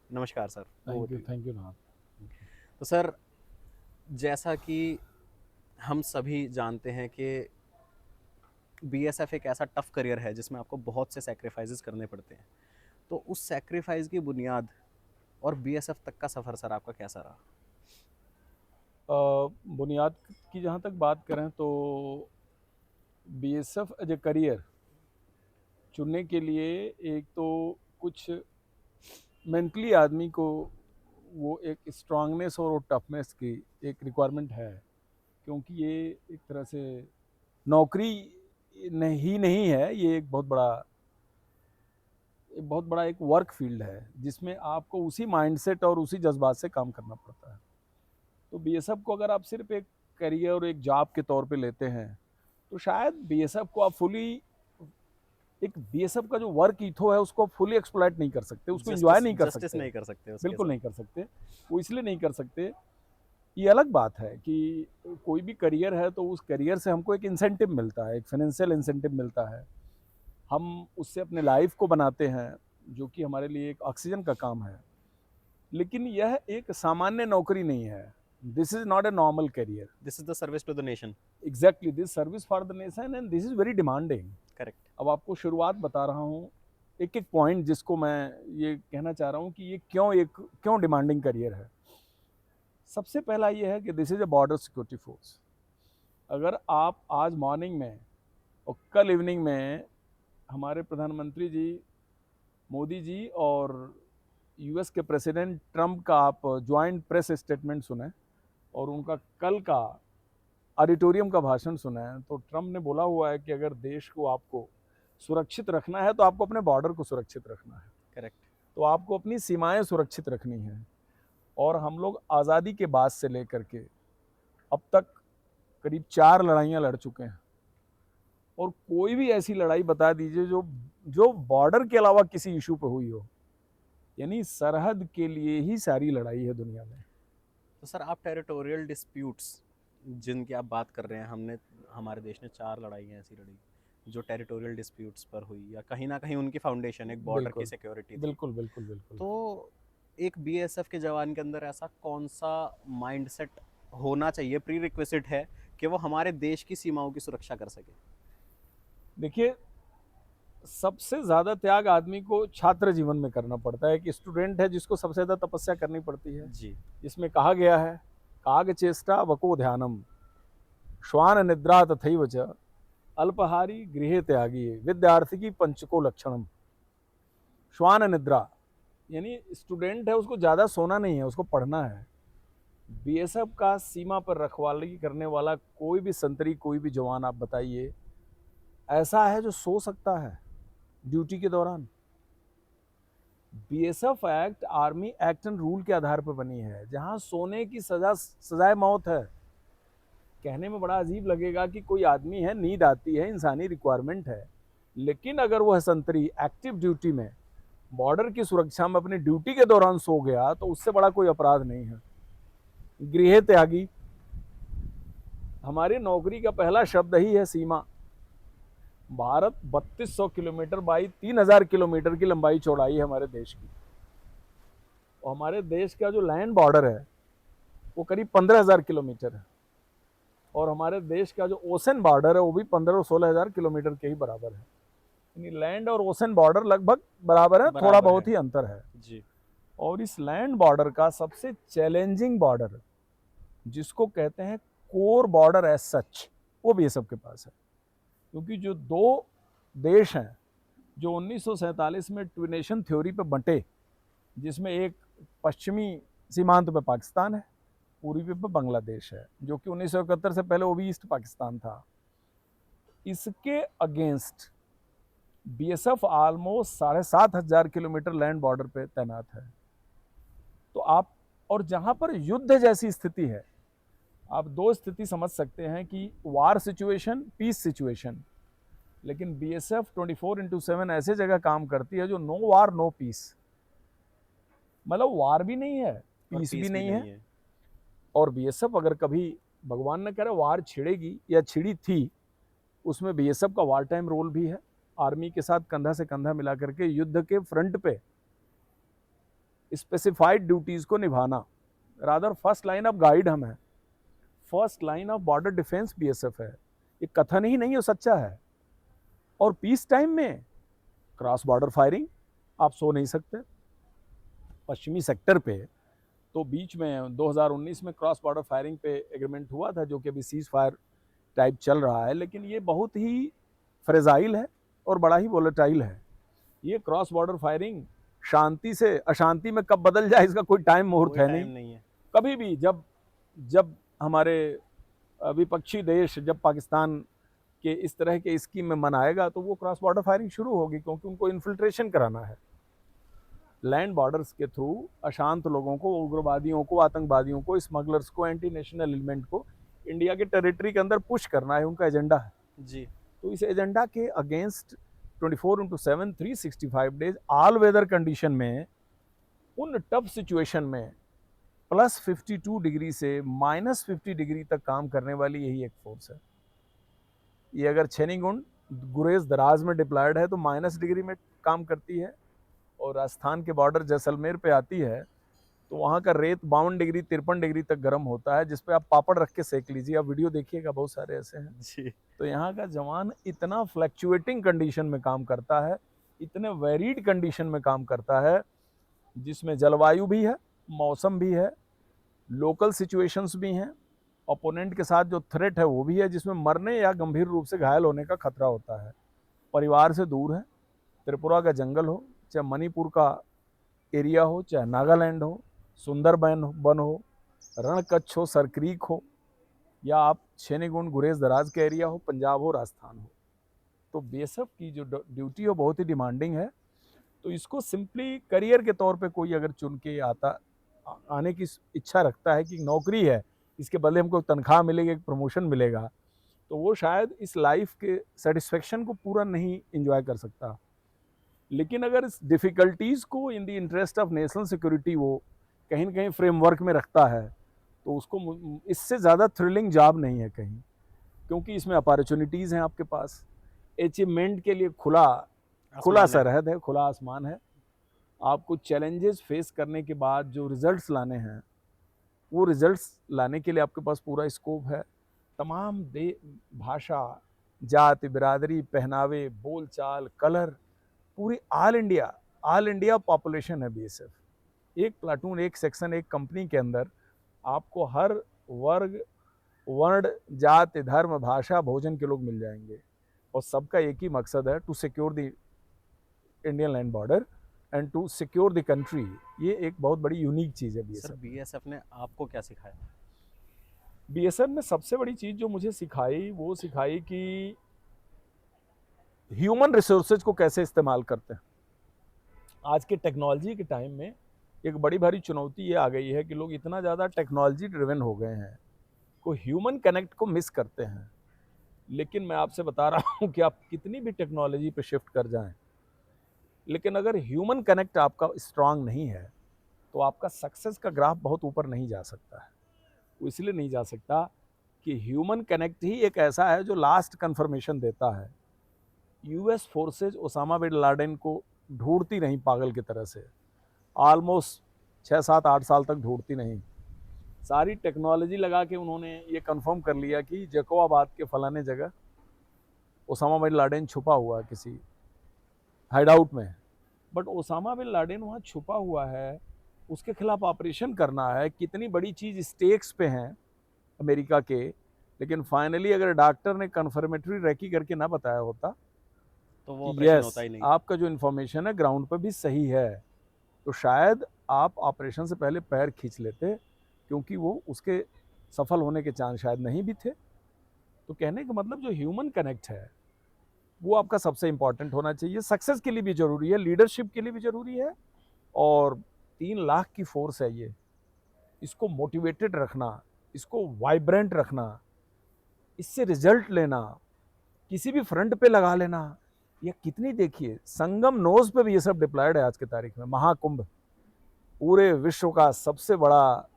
नमस्कार sir. Thank over you, to you. Thank you Nath. तो sir, जैसा कि हम सभी जानते हैं कि बीएसएफ एक ऐसा टफ करियर है जिसमें आपको बहुत से सैक्रिफाइसेस करने पड़ते हैं। तो उस सैक्रिफाइस की बुनियाद और बीएसएफ तक का सफ़र सर आपका कैसा रहा? बुनियाद की जहाँ तक बात करें तो बीएसएफ एज ए करियर चुनने के लिए एक तो कुछ मेंटली आदमी को वो एक स्ट्रांगनेस और वो टफनेस की एक रिक्वायरमेंट है, क्योंकि ये एक तरह से नौकरी नहीं है, ये एक बहुत बड़ा एक वर्क फील्ड है जिसमें आपको उसी माइंडसेट और उसी जज्बात से काम करना पड़ता है। तो बीएसएफ को अगर आप सिर्फ एक करियर और एक जॉब के तौर पे लेते हैं तो शायद बीएसएफ को आप फुली एक बीएसएफ का जो वर्क ईथो है उसको फुली एक्सप्लॉइट नहीं कर सकते, उसको एंजॉय जस्टिस नहीं कर जस्टिस सकते नहीं हैं। कर सकते उसके बिल्कुल साथ। नहीं कर सकते। वो इसलिए नहीं कर सकते, ये अलग बात है कि कोई भी करियर है तो उस करियर से हमको एक इंसेंटिव मिलता है, एक फाइनेंशियल इंसेंटिव मिलता है। हम उससे अपने लाइफ को बनाते हैं, जो कि हमारे लिए एक ऑक्सीजन का काम है। लेकिन यह एक सामान्य नौकरी नहीं है। This is not a normal career. This is the service to the nation. Exactly, this service for the nation and this is very demanding. Correct. अब आपको शुरुआत बता रहा हूँ, एक एक पॉइंट जिसको मैं ये कहना चाह रहा हूँ कि ये क्यों डिमांडिंग करियर है। सबसे पहला ये है कि this is a border security force. अगर आप आज मॉर्निंग में और कल इवनिंग में हमारे प्रधानमंत्री जी मोदी जी और यूएस के प्रेसिडेंट ट्रंप का आप ज्वाइंट प्रेस स्टेटमेंट सुने और उनका कल का ऑडिटोरियम का भाषण सुना है, तो ट्रंप ने बोला हुआ है कि अगर देश को आपको सुरक्षित रखना है तो आपको अपने बॉर्डर को सुरक्षित रखना है, करेक्ट। तो आपको अपनी सीमाएं सुरक्षित रखनी है। और हम लोग आज़ादी के बाद से लेकर के अब तक करीब 4 लड़ाइयाँ लड़ चुके हैं, और कोई भी ऐसी लड़ाई बता दीजिए जो जो बॉर्डर के अलावा किसी इशू पे हुई हो। यानी सरहद के लिए ही सारी लड़ाई है दुनिया में। तो सर, आप टेरिटोरियल डिस्प्यूट्स जिनकी आप बात कर रहे हैं, हमारे देश ने 4 लड़ाइयाँ ऐसी लड़ी जो टेरिटोरियल डिस्प्यूट्स पर हुई, या कहीं ना कहीं उनकी फाउंडेशन एक बॉर्डर की बिल्कुल सिक्योरिटी थी। बिल्कुल बिल्कुल बिल्कुल। तो एक बीएसएफ के जवान के अंदर ऐसा कौन सा माइंडसेट होना चाहिए, प्री रिक्विजिट है, कि वो हमारे देश की सीमाओं की सुरक्षा कर सके? देखिए, सबसे ज्यादा त्याग आदमी को छात्र जीवन में करना पड़ता है। एक स्टूडेंट है जिसको सबसे ज्यादा तपस्या करनी पड़ती है। जी। इसमें कहा गया है, काग चेष्टा वको ध्यानम, श्वान निद्रा तथैव च, अल्पहारी गृह त्यागी, विद्यार्थी की पंचको लक्षणम। श्वान निद्रा यानी स्टूडेंट है, उसको ज्यादा सोना नहीं है, उसको पढ़ना है। बीएसएफ का सीमा पर रखवाली करने वाला कोई भी संतरी, कोई भी जवान आप बताइए ऐसा है जो सो सकता है ड्यूटी के दौरान? BSF act army act and rule के आधार पर बनी है, जहां सोने की सजाए मौत है। कहने में बड़ा अजीब लगेगा कि कोई आदमी है, नींद आती है, इंसानी रिक्वायरमेंट है, लेकिन अगर वह संतरी एक्टिव ड्यूटी में बॉर्डर की सुरक्षा में अपनी ड्यूटी के दौरान सो गया तो उससे बड़ा कोई अपराध नहीं है। गृह त्यागी, हमारी नौकरी का पहला शब्द ही है सीमा। भारत 3200 किलोमीटर बाई 3000 किलोमीटर की लंबाई चौड़ाई है हमारे देश की, और हमारे देश का जो लैंड बॉर्डर है वो करीब 15,000 किलोमीटर है, और हमारे देश का जो ओशन बॉर्डर है वो भी 15 और 16,000 किलोमीटर के ही बराबर है। यानी लैंड और ओशन बॉर्डर लगभग बराबर है, थोड़ा बराबर बहुत है। ही अंतर है। जी। और इस लैंड बॉर्डर का सबसे चैलेंजिंग बॉर्डर, जिसको कहते हैं कोर बॉर्डर एज सच, वो भी ये सबके पास है। क्योंकि जो दो देश हैं जो 1947 में ट्विनेशन थ्योरी पे बंटे, जिसमें एक पश्चिमी सीमांत पे पाकिस्तान है, पूर्वी पे बांग्लादेश है, जो कि 1971 से पहले वो भी ईस्ट पाकिस्तान था, इसके against BSF almost 7,500 kilometre land border पे तैनात है। तो आप, और जहां पर युद्ध जैसी स्थिति है, आप दो स्थिति समझ सकते हैं कि वार सिचुएशन, पीस सिचुएशन। लेकिन बीएसएफ 24/7 ऐसे जगह काम करती है जो नो वार नो पीस, मतलब वार भी नहीं है, और पीस भी पीस भी नहीं है। नहीं है। और बीएसएफ अगर कभी भगवान न करे वार छिड़ेगी या छिड़ी थी, उसमें बीएसएफ का वार टाइम रोल भी है। आर्मी के साथ कंधा से कंधा मिला करके युद्ध के फ्रंट पे स्पेसिफाइड ड्यूटीज को निभाना, rather first line of guide हम है, first line of border defence BSF है। ये कथन ही नहीं है, सच्चा है। और पीस टाइम में क्रॉस बॉर्डर फायरिंग, आप सो नहीं सकते। पश्चिमी सेक्टर पे तो बीच में 2019 में क्रॉस बॉर्डर फायरिंग पे एग्रीमेंट हुआ था, जो कि अभी सीज फायर टाइप चल रहा है, लेकिन ये बहुत ही फ्रेजाइल है और बड़ा ही वोलेटाइल है। ये क्रॉस बॉर्डर फायरिंग शांति से अशांति में कब बदल जाए इसका कोई टाइम मुहूर्त है नहीं है। कभी भी जब हमारे विपक्षी देश जब पाकिस्तान के इस तरह के स्कीम में मनाएगा तो वो क्रॉस बॉर्डर फायरिंग शुरू होगी, क्योंकि उनको इन्फिल्ट्रेशन कराना है। लैंड बॉर्डर्स के थ्रू अशांत लोगों को, उग्रवादियों को, आतंकवादियों को, स्मगलर्स को, एंटी नेशनल एलिमेंट को इंडिया के टेरिटरी के अंदर पुश करना है, उनका एजेंडा है जी। तो इस एजेंडा के against 24/7 365 days all weather condition में, उन टफ सिचुएशन में +52 डिग्री से -50 डिग्री तक काम करने वाली यही एक फोर्स है। ये अगर छेनीगुंड गुरेज दराज में डिप्लॉयड है तो -डिग्री में काम करती है, और राजस्थान के बॉर्डर जैसलमेर पे आती है तो वहाँ का रेत 52 डिग्री 53 डिग्री तक गर्म होता है, जिसपे आप पापड़ रख के सेक लीजिए। आप वीडियो देखिएगा, बहुत सारे ऐसे हैं जी। तो यहाँ का जवान इतना फ्लैक्चुएटिंग कंडीशन में काम करता है, इतने वेरीड कंडीशन में काम करता है, जिसमें जलवायु भी है, मौसम भी है, लोकल सिचुएशंस भी हैं, ओपोनेंट के साथ जो थ्रेट है वो भी है, जिसमें मरने या गंभीर रूप से घायल होने का खतरा होता है। परिवार से दूर है, त्रिपुरा का जंगल हो, चाहे मणिपुर का एरिया हो, चाहे नागालैंड हो, सुंदरबन हो, रण कच्छ हो, सरक्रीक हो, या आप छेनीगुंड गुरेज दराज के एरिया हो, पंजाब हो, राजस्थान हो, तो बीएसएफ की जो ड्यूटी हो बहुत ही डिमांडिंग है। तो इसको सिंपली करियर के तौर पे कोई अगर चुन के आने की इच्छा रखता है कि नौकरी है, इसके बदले हमको तनख्वाह मिलेगी, एक प्रमोशन मिलेगा, तो वो शायद इस लाइफ के सेटिस्फेक्शन को पूरा नहीं इंजॉय कर सकता। लेकिन अगर इस डिफ़िकल्टीज़ को in the interest of national security वो कहीं न कहीं फ्रेमवर्क में रखता है, तो उसको इससे ज़्यादा थ्रिलिंग जॉब नहीं है कहीं, क्योंकि इसमें अपॉर्चुनिटीज़ हैं आपके पास, अचीवमेंट के लिए खुला सरहद है, खुला आसमान है। आपको चैलेंजेस फेस करने के बाद जो रिजल्ट्स लाने हैं, वो रिजल्ट्स लाने के लिए आपके पास पूरा स्कोप है। तमाम भाषा, जाति, बिरादरी, पहनावे, बोलचाल, कलर, पूरी ऑल इंडिया पॉपुलेशन है बीएसएफ। एक प्लाटून, एक सेक्शन, एक कंपनी के अंदर आपको हर वर्ग, वर्ण, जाति, धर्म, भाषा, भोजन के लोग मिल जाएंगे, और सबका एक ही मकसद है, to secure the Indian land border and to secure the country. ये एक बहुत बड़ी यूनिक चीज़ है बीएसएफ। सर बीएसएफ ने आपको क्या सिखाया? बीएसएफ ने सबसे बड़ी चीज़ जो मुझे सिखाई, वो सिखाई कि ह्यूमन रिसोर्सेज को कैसे इस्तेमाल करते हैं। आज के टेक्नोलॉजी के टाइम में एक बड़ी भारी चुनौती ये आ गई है कि लोग इतना ज़्यादा टेक्नोलॉजी ड्रिवन हो गए हैं, को ह्यूमन कनेक्ट को मिस करते हैं। लेकिन मैं आपसे बता रहा हूँ कि आप कितनी भी टेक्नोलॉजी पे शिफ्ट कर जाएं, लेकिन अगर ह्यूमन कनेक्ट आपका स्ट्रांग नहीं है तो आपका सक्सेस का ग्राफ बहुत ऊपर नहीं जा सकता है। वो इसलिए नहीं जा सकता कि ह्यूमन कनेक्ट ही एक ऐसा है जो लास्ट कंफर्मेशन देता है। US forces Osama bin Laden को ढूंढती नहीं पागल की तरह से, ऑलमोस्ट 6-7-8 साल तक ढूंढती नहीं। सारी टेक्नोलॉजी लगा के उन्होंने ये कंफर्म कर लिया कि जैकोबाबाद के फलाने जगह ओसामा बिन लादेन छुपा हुआ है किसी हाइडआउट में। बट ओसामा बिन लादेन वहाँ छुपा हुआ है, उसके खिलाफ ऑपरेशन करना है, कितनी बड़ी चीज़ स्टेक्स पे हैं अमेरिका के। लेकिन फाइनली अगर डॉक्टर ने कन्फर्मेटरी रेकी करके ना बताया होता तो वो कि ऑपरेशन होता ही नहीं। आपका जो इन्फॉर्मेशन है ग्राउंड पर भी सही है, तो शायद आप ऑपरेशन से पहले पैर खींच लेते, क्योंकि वो उसके सफल होने के चांस शायद नहीं भी थे। तो कहने का मतलब जो ह्यूमन कनेक्ट है वो आपका सबसे इंपॉर्टेंट होना चाहिए। सक्सेस के लिए भी ज़रूरी है, लीडरशिप के लिए भी ज़रूरी है, और 3 लाख की फोर्स है ये, इसको मोटिवेटेड रखना, इसको वाइब्रेंट रखना, इससे रिजल्ट लेना, किसी भी फ्रंट पे लगा लेना, ये कितनी, देखिए संगम नोज पे भी ये सब डिप्लॉयड है आज की तारीख में। महाकुंभ, पूरे विश्व का सबसे बड़ा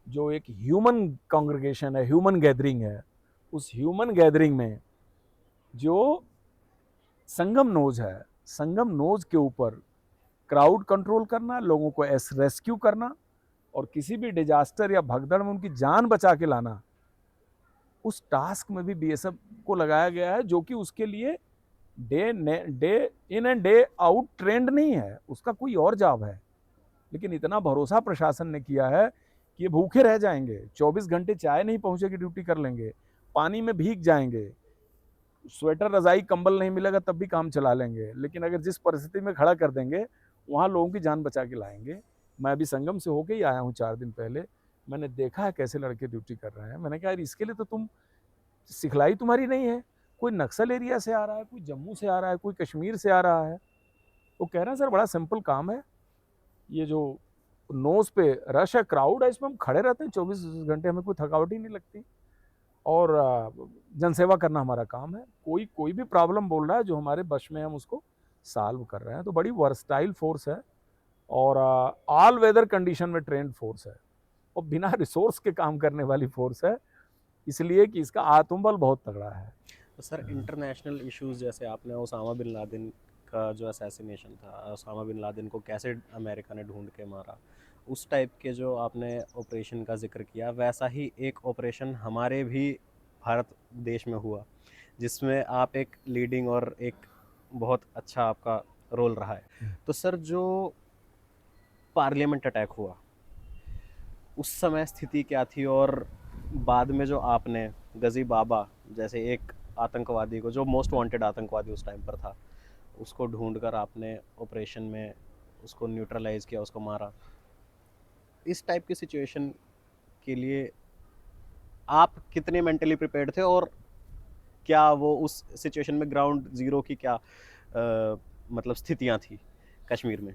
जो एक ह्यूमन कांग्रेगेशन है, ह्यूमन गैदरिंग है, उस ह्यूमन गैदरिंग में जो संगम नोज है, संगम नोज के ऊपर क्राउड कंट्रोल करना, लोगों को रेस्क्यू करना और किसी भी डिजास्टर या भगदड़ में उनकी जान बचा के लाना, उस टास्क में भी बीएसएफ को लगाया गया है, जो कि उसके लिए day in and day out trend नहीं है, उसका कोई और जॉब है। लेकिन इतना भरोसा प्रशासन ने किया है कि ये भूखे रह जाएंगे, 24 घंटे चाय नहीं पहुंचेगी ड्यूटी कर लेंगे, पानी में भीग जाएंगे, स्वेटर रजाई कंबल नहीं मिलेगा तब भी काम चला लेंगे, लेकिन अगर जिस परिस्थिति में खड़ा कर देंगे वहाँ लोगों की जान बचा के लाएंगे। मैं अभी संगम से होके ही आया हूँ 4 दिन पहले, मैंने देखा है कैसे लड़के ड्यूटी कर रहे हैं। मैंने कहा यार इसके लिए तो तुम सिखलाई तुम्हारी नहीं है, कोई नक्सल एरिया से आ रहा है, कोई जम्मू से आ रहा है, कोई कश्मीर से आ रहा है, वो कह रहे हैं सर बड़ा सिंपल काम है, ये जो नोज पे रश है, क्राउड है, इसमें हम खड़े रहते हैं 24 घंटे, हमें कोई थकावट ही नहीं लगती और जनसेवा करना हमारा काम है। कोई भी प्रॉब्लम बोल रहा है जो हमारे बश में, हम उसको सॉल्व कर रहे हैं। तो बड़ी वर्सटाइल फोर्स है और ऑल वेदर कंडीशन में ट्रेंड फोर्स है और बिना रिसोर्स के काम करने वाली फोर्स है, इसलिए कि इसका आत्मबल बहुत तगड़ा है। तो सर इंटरनेशनल इश्यूज, जैसे आपने ओसामा बिन लादेन का जो असैसिनेशन था, ओसामा बिन लादेन को कैसे अमेरिका ने ढूंढ के मारा, उस टाइप के जो आपने ऑपरेशन का जिक्र किया, वैसा ही एक ऑपरेशन हमारे भी भारत देश में हुआ, जिसमें आप एक लीडिंग और एक बहुत अच्छा आपका रोल रहा है। तो सर जो पार्लियामेंट अटैक हुआ, उस समय स्थिति क्या थी, और बाद में जो आपने गजी बाबा जैसे एक आतंकवादी को, जो मोस्ट वांटेड आतंकवादी उस टाइम पर था, उसको ढूंढकर आपने ऑपरेशन में उसको न्यूट्रलाइज किया, उसको मारा, इस टाइप की सिचुएशन के लिए आप कितने मेंटली प्रिपेयर्ड थे, और क्या वो उस सिचुएशन में ग्राउंड जीरो की क्या मतलब स्थितियां थी कश्मीर में?